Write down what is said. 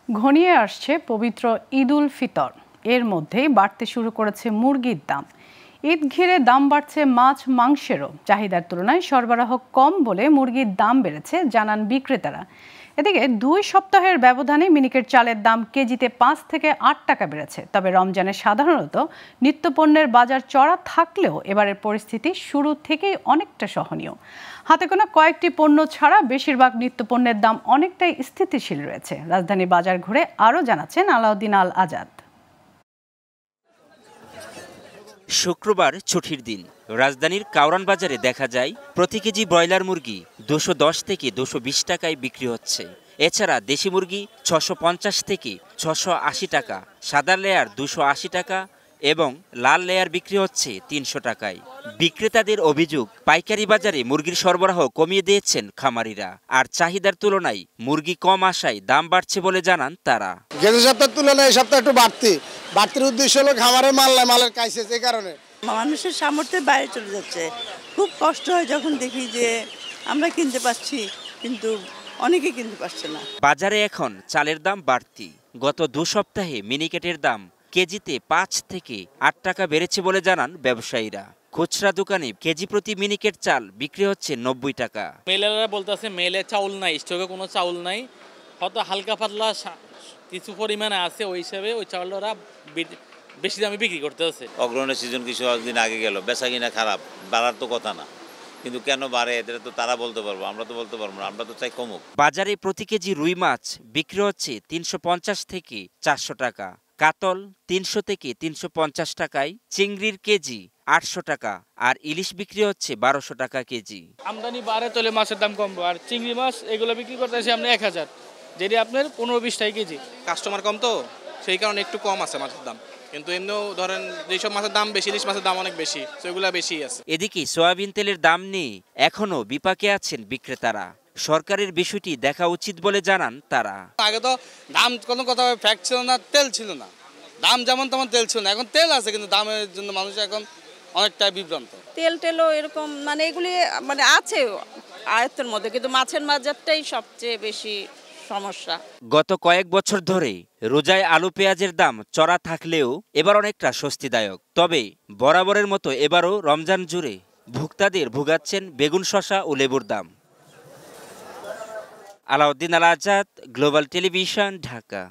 ঘনিয়ে আসছে পবিত্র ঈদ উল ফিতর। এর মধ্যেই বাড়তে শুরু করেছে মুরগির দাম। ঈদ ঘিরে দাম বাড়ছে মাছ মাংসেরও। চাহিদার তুলনায় সরবরাহ কম বলে মুরগির দাম বেড়েছে জানান বিক্রেতারা। এদিকে 2 সপ্তাহের ব্যবধানে মিনিকেট চালের দাম কেজিতে 5 থেকে 8 টাকা বেড়েছে। তবে রমজানে সাধারণত নিত্যপণ্যের বাজার চড়া থাকলেও এবারের পরিস্থিতি শুরু থেকেই অনেকটা সহনীয়। হাতে গোনা কয়েকটি পণ্য ছাড়া বেশিরভাগ নিত্যপণ্যের দাম অনেকটাই স্থিতিশীল রয়েছে। রাজধানী বাজার ঘুরে আরও জানাচ্ছেন আলাউদ্দিন আল আজাদ। শুক্রবার ছুটির দিন। রাজধানীর কাউরান বাজারে দেখা যায় প্রতি কেজি ব্রয়লার মুরগি 210 থেকে 220 টাকায় বিক্রি হচ্ছে। এছাড়া দেশি মুরগি 650 থেকে 680 টাকা, সাদা লেয়ার 280 টাকা এবং লাল লেয়ার বিক্রি হচ্ছে 300 টাকায়। বিক্রেতাদের অভিযোগ, পাইকারি বাজারে মুরগির সরবরাহ কমিয়ে দিয়েছেন খামারিরা, আর চাহিদার তুলনায় মুরগি কম আসায় দাম বাড়ছে বলে জানান তারা। গত সপ্তাহের তুলনায় এই সপ্তাহে একটু বাড়তির উদ্দেশ্য হলো খামারে মালের ক্রাইসিস, এই কারণে মানুষের সামর্থ্যের বাইরে চলে যাচ্ছে। খুব কষ্ট হয় যখন দেখি যে আমরা কিনতে পারছি কিন্তু অনেকে কিনতে পারছে না। বাজারে এখন চালের দাম বাড়তি। গত 2 সপ্তাহে মিনিকেটের দাম কেজিতে 5 থেকে 8 টাকা বেড়েছে বলে জানান ব্যবসায়ীরা। খুচরা দোকানে কেজি প্রতি মিনিকেট চাল বিক্রি হচ্ছে 90 টাকা। মেলেরা বলতেছে মেলে চাউল নাই, স্টকে কোনো চাউল নাই, হয়তো হালকা পাতলা কিছু পরিমাণে আছে, ওই হিসাবে ওই চাউলরা বেশি দামে বিক্রি করতেছে। অগ্রহণের সিজন কিছু দিন আগে গেল, বেচা কিনা খারাপ, বাড়ার তো কথা না, কিন্তু কেন বাড়ে এটা তো তারা বলতে পারবো, আমরা তো বলতে পারবো না, আমরা তো চাই কমুক। বাজারে প্রতি কেজি রুই মাছ বিক্রি হচ্ছে 350 থেকে 400 টাকা, কাতল 300 থেকে 350 টাকায়, চিংড়ির কেজি 800 টাকা, আর ইলিশ বিক্রি হচ্ছে 1200 টাকা কেজি। আমদানি বাড়ে তোলে মাছের দাম কমবো, আর চিংড়ি মাছ এগুলো বিক্রি করতেছি আমরা 1000, যেটি আপনার 15-20 টাকা কেজি। কাস্টমার কম তো সেই কারণে একটু কম আছে মাছের দাম, কিন্তু এমনিও ধরেন যেসব মাছের দাম বেশি, ইলিশ মাছের দাম অনেক বেশি, সেগুলো বেশি আছে। এদিকে সয়াবিন তেলের দাম নিয়ে এখনো বিপাকে আছেন বিক্রেতারা। সরকারের বিষয়টি দেখা উচিত বলে জানান তারা। আগে তো দাম কোনো কথা ফ্যাক্ট ছিল না, তেল ছিল না, দাম যেমন তেমন তেল ছিল না, এখন তেল আছে কিন্তু দামের জন্য মানুষ এখন অনেকটাই বিভ্রান্ত। তেলও এরকম এগুলি আছে আয়ত্তের মধ্যে, কিন্তু মাছের বাজারটাই সবচেয়ে বেশি সমস্যা। গত কয়েক বছর ধরে রোজায় আলু পেঁয়াজের দাম চড়া থাকলেও এবার অনেকটা স্বস্তিদায়ক। তবে বরাবরের মতো এবারও রমজান জুড়ে ভোক্তাদের ভোগাচ্ছেন বেগুন, শসা ও লেবুর দাম। আলাউদ্দিন আল আজাদ, গ্লোবাল টেলিভিশন, ঢাকা।